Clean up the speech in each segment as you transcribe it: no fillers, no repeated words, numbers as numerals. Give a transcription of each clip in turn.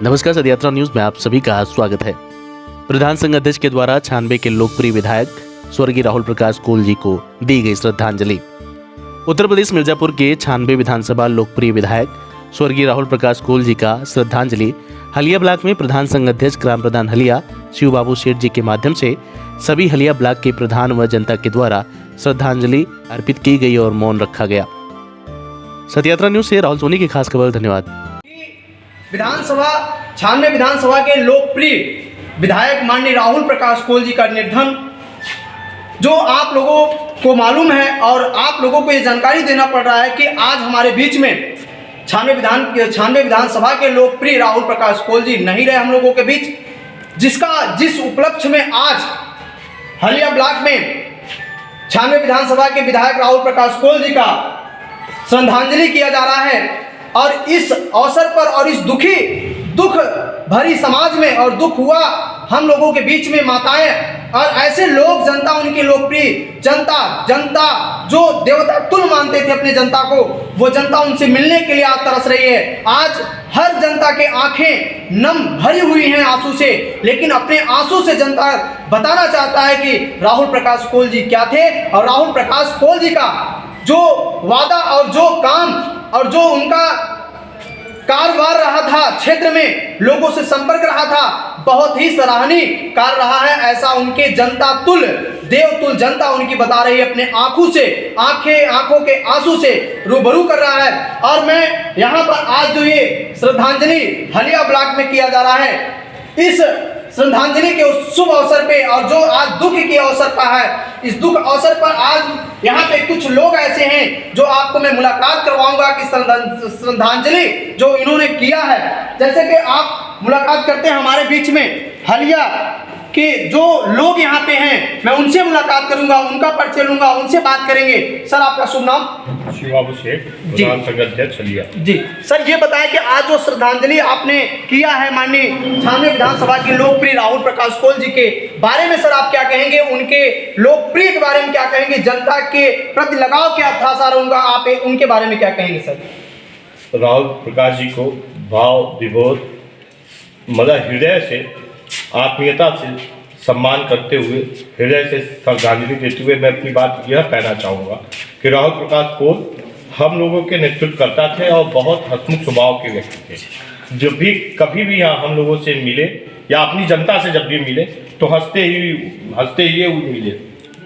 नमस्कार, सदयात्रा न्यूज में आप सभी का स्वागत है। प्रधान संघ अध्यक्ष के द्वारा 96 के लोकप्रिय विधायक स्वर्गीय राहुल प्रकाश कोल जी को दी गई श्रद्धांजलि। उत्तर प्रदेश मिर्जापुर के 96 विधानसभा लोकप्रिय विधायक स्वर्गीय राहुल प्रकाश कोल जी का श्रद्धांजलि हलिया ब्लॉक में प्रधान संघ अध्यक्ष ग्राम प्रधान हलिया शिव बाबू सेठ जी के माध्यम से सभी हलिया ब्लॉक के प्रधान व जनता के द्वारा श्रद्धांजलि अर्पित की गई और मौन रखा गया। सदयात्रा न्यूज से राहुल सोनी की खास खबर। धन्यवाद। विधानसभा 96 विधानसभा के लोकप्रिय विधायक माननीय राहुल प्रकाश कोल जी का निधन, जो आप लोगों को मालूम है और आप लोगों को ये जानकारी देना पड़ रहा है कि आज हमारे बीच में 96 विधानसभा के लोकप्रिय राहुल प्रकाश कोल जी नहीं रहे हम लोगों के बीच, जिस उपलक्ष्य में आज हलिया ब्लॉक में 96 विधानसभा के विधायक राहुल प्रकाश कोल जी का श्रद्धांजलि किया जा रहा है। और इस अवसर पर और इस दुख भरी समाज में और दुख हुआ हम लोगों के बीच में माताएं और ऐसे लोग, जनता, उनकी लोकप्रिय जनता जो देवता तुल्य मानते थे अपने जनता को, वो जनता उनसे मिलने के लिए आज तरस रही है। आज हर जनता के आंखें नम भरी हुई हैं आंसू से, लेकिन अपने आंसू से जनता बताना चाहता है कि राहुल प्रकाश कोल जी क्या थे और राहुल प्रकाश कोल जी का जो वादा और जो काम और जो उनका कारोबार रहा था, क्षेत्र में लोगों से संपर्क रहा था, बहुत ही सराहनीय कार्य रहा है। ऐसा उनके जनता तुल्य, देवतुल्य जनता उनकी बता रही है, अपने आंखों के आंसू से रूबरू कर रहा है। और मैं यहाँ पर आज जो ये श्रद्धांजलि हलिया ब्लॉक में किया जा रहा है, इस श्रद्धांजलि के उस शुभ अवसर पे और जो आज दुख के अवसर पर है, इस दुख अवसर पर आज यहाँ पे कुछ लोग ऐसे हैं जो आपको मैं मुलाकात करवाऊंगा कि श्रद्धांजलि जो इन्होंने किया है। जैसे कि आप मुलाकात करते हैं हमारे बीच में हलिया के जो लोग यहाँ पे हैं, मैं उनसे मुलाकात करूंगा, उनका परिचय लूंगा, उनसे बात करेंगे। सर, आपका शुभ नाम? शिव बाबू सेठ, प्रधान संघ अध्यक्ष हलिया। जी सर, ये बताएं कि आज जो श्रद्धांजलि आपने किया है माननीय 96 विधानसभा के लोकप्रिय राहुल प्रकाश कोल जी के बारे में, सर आप क्या कहेंगे? उनके लोकप्रिय के बारे में क्या कहेंगे? जनता के प्रति लगाव क्या था सर उनका, आप उनके बारे में क्या कहेंगे सर? राहुल प्रकाश जी को भाव विभोर मतलब हृदय से, आत्मीयता से सम्मान करते हुए, हृदय से श्रद्धांजलि देते हुए मैं अपनी बात यह कहना चाहूँगा कि राहुल प्रकाश कोल हम लोगों के नेतृत्व करता थे और बहुत हंसमुख स्वभाव के व्यक्ति थे। जब भी कभी भी यहाँ हम लोगों से मिले या अपनी जनता से जब भी मिले तो हंसते ही मिले।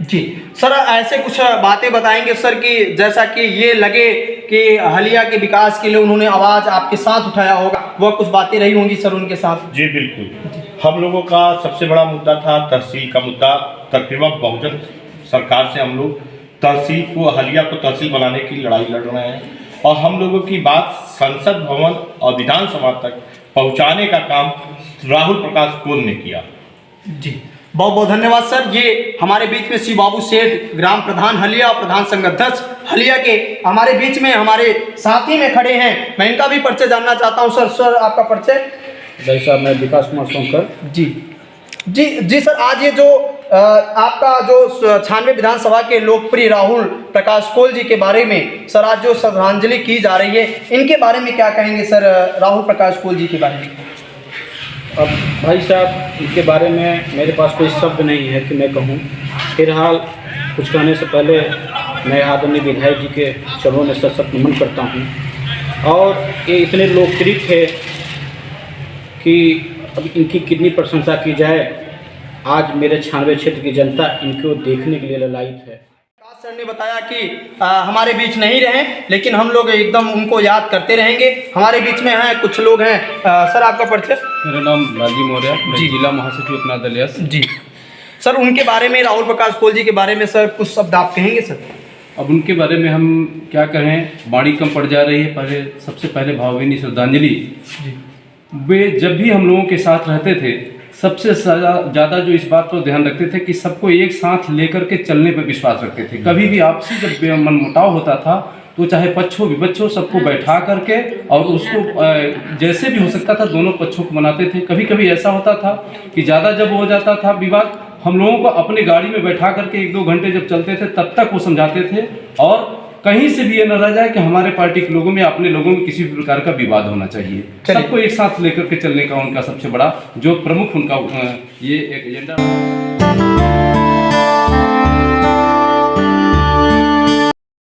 जी सर, ऐसे कुछ बातें बताएंगे सर कि जैसा कि ये लगे कि हलिया के विकास के लिए उन्होंने आवाज़ आपके साथ उठाया होगा, वह कुछ बातें रही होंगी सर उनके साथ? जी बिल्कुल। हम लोगों का सबसे बड़ा मुद्दा था तहसील का मुद्दा। तकरीबन बहुजन सरकार से हम लोग तहसील को, हलिया को तहसील बनाने की लड़ाई लड़ रहे हैं और हम लोगों की बात संसद भवन और विधानसभा तक पहुंचाने का काम राहुल प्रकाश कोल ने किया। जी बहुत बहुत धन्यवाद सर। ये हमारे बीच में शिव बाबू सेठ, ग्राम प्रधान हलिया और प्रधान संघ अध्यक्ष हलिया के हमारे बीच में हमारे साथी में खड़े हैं। मैं इनका भी परिचय जानना चाहता हूं। सर आपका परिचय? जैसा मैं विकास कुमार सोनकर। जी सर, आज ये जो आपका जो 96 विधानसभा के लोकप्रिय राहुल प्रकाश कोल जी के बारे में सर आज जो श्रद्धांजलि की जा रही है, इनके बारे में क्या कहेंगे सर? राहुल प्रकाश कोल जी के बारे में। अब भाई साहब, इनके बारे में मेरे पास कोई शब्द नहीं है कि मैं कहूँ। फिलहाल कुछ कहने से पहले मैं आदरणीय विधायक जी के चरणों में सशक्त नमन करता हूँ। और ये इतने लोकप्रिय थे कि अब इनकी कितनी प्रशंसा की जाए। आज मेरे 96 क्षेत्र की जनता इनको देखने के लिए ललायित है। सर ने बताया कि हमारे बीच नहीं रहे, लेकिन हम लोग एकदम उनको याद करते रहेंगे। हमारे बीच में हैं कुछ लोग हैं। सर आपका परिचय? मेरा नाम लालजी मौर्य, मैं जिला महासचिव अपना दल। जी सर, उनके बारे में, राहुल प्रकाश कोल जी के बारे में सर कुछ शब्द आप कहेंगे सर? अब उनके बारे में हम क्या कहें, वाणी कम पड़ जा रही है। सबसे पहले भावभीनी श्रद्धांजलि। वे जब भी हम लोगों के साथ रहते थे, सबसे ज़्यादा जो इस बात पर ध्यान रखते थे कि सबको एक साथ लेकर के चलने पर विश्वास रखते थे। कभी भी आपसी जब मनमुटाव होता था तो चाहे पक्ष हो विपक्ष हो, सबको बैठा करके और उसको जैसे भी हो सकता था दोनों पक्षों को मनाते थे। कभी कभी ऐसा होता था कि ज़्यादा जब हो जाता था विवाद, हम लोगों को अपनी गाड़ी में बैठा करके 1-2 घंटे जब चलते थे तब तक वो समझाते थे और कहीं से भी ये न रह जाए कि हमारे पार्टी के लोगों में अपने लोगों में किसी भी प्रकार का विवाद होना चाहिए। चलिए। सबको एक साथ लेकर के चलने का उनका सबसे बड़ा जो प्रमुख उनका ये एक एजेंडा